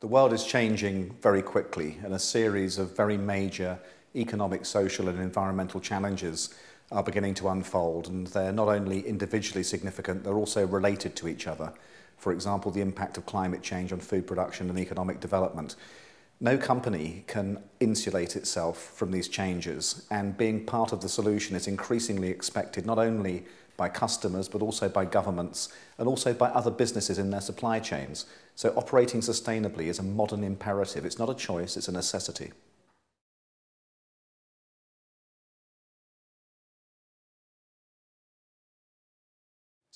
The world is changing very quickly, and a series of very major economic, social and environmental challenges are beginning to unfold, and they're not only individually significant, they're also related to each other. For example, the impact of climate change on food production and economic development. No company can insulate itself from these changes, and being part of the solution is increasingly expected not only by customers but also by governments and also by other businesses in their supply chains. So operating sustainably is a modern imperative. It's not a choice, it's a necessity.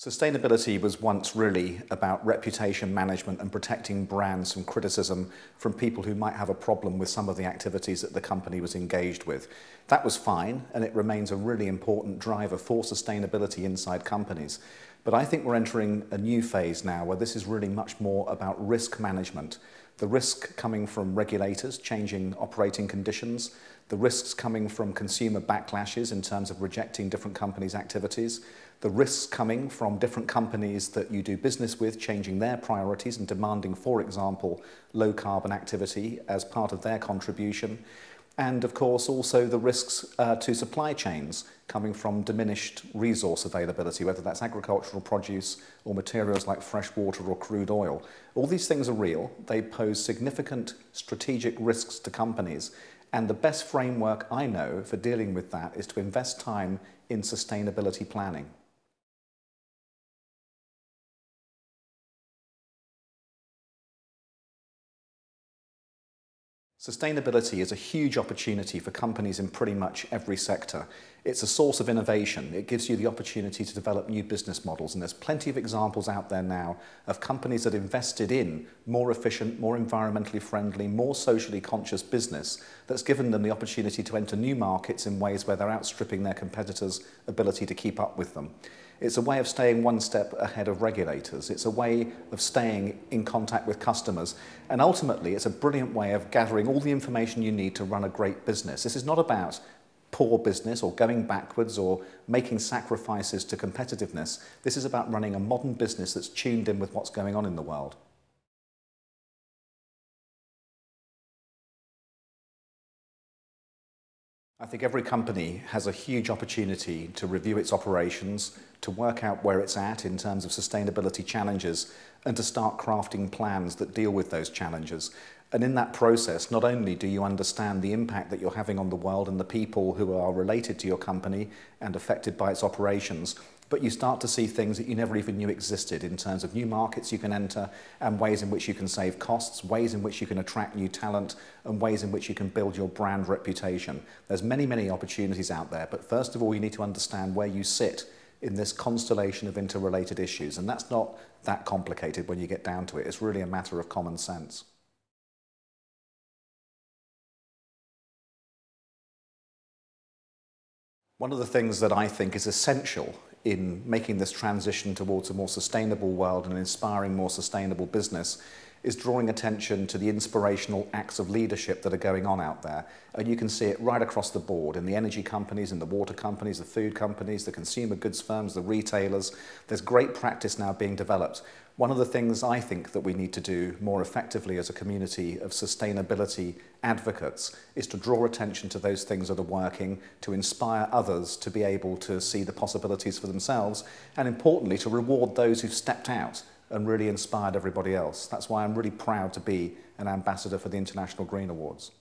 Sustainability was once really about reputation management and protecting brands from criticism from people who might have a problem with some of the activities that the company was engaged with. That was fine, and it remains a really important driver for sustainability inside companies. But I think we're entering a new phase now where this is really much more about risk management. The risk coming from regulators changing operating conditions, the risks coming from consumer backlashes in terms of rejecting different companies' activities, the risks coming from different companies that you do business with changing their priorities and demanding, for example, low carbon activity as part of their contribution. And of course also the risks to supply chains coming from diminished resource availability, whether that's agricultural produce or materials like fresh water or crude oil. All these things are real. They pose significant strategic risks to companies. And the best framework I know for dealing with that is to invest time in sustainability planning. Sustainability is a huge opportunity for companies in pretty much every sector. It's a source of innovation. It gives you the opportunity to develop new business models, and there's plenty of examples out there now of companies that invested in more efficient, more environmentally friendly, more socially conscious business that's given them the opportunity to enter new markets in ways where they're outstripping their competitors' ability to keep up with them. It's a way of staying one step ahead of regulators. It's a way of staying in contact with customers. And ultimately, it's a brilliant way of gathering all the information you need to run a great business. This is not about poor business or going backwards or making sacrifices to competitiveness. This is about running a modern business that's tuned in with what's going on in the world. I think every company has a huge opportunity to review its operations, to work out where it's at in terms of sustainability challenges, and to start crafting plans that deal with those challenges. And in that process, not only do you understand the impact that you're having on the world and the people who are related to your company and affected by its operations, but you start to see things that you never even knew existed in terms of new markets you can enter and ways in which you can save costs, ways in which you can attract new talent, and ways in which you can build your brand reputation. There's many, many opportunities out there, but first of all, you need to understand where you sit in this constellation of interrelated issues, and that's not that complicated when you get down to it. It's really a matter of common sense. One of the things that I think is essential in making this transition towards a more sustainable world and inspiring more sustainable business is drawing attention to the inspirational acts of leadership that are going on out there. And you can see it right across the board in the energy companies, in the water companies, the food companies, the consumer goods firms, the retailers. There's great practice now being developed. One of the things I think that we need to do more effectively as a community of sustainability advocates is to draw attention to those things that are working, to inspire others to be able to see the possibilities for themselves, and importantly, to reward those who've stepped out and really inspired everybody else. That's why I'm really proud to be an ambassador for the International Green Awards.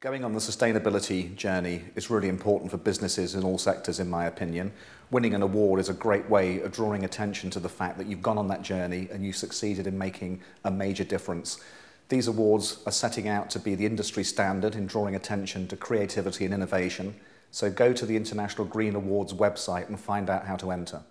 Going on the sustainability journey is really important for businesses in all sectors, in my opinion. Winning an award is a great way of drawing attention to the fact that you've gone on that journey and you succeeded in making a major difference. These awards are setting out to be the industry standard in drawing attention to creativity and innovation. So go to the International Green Awards website and find out how to enter.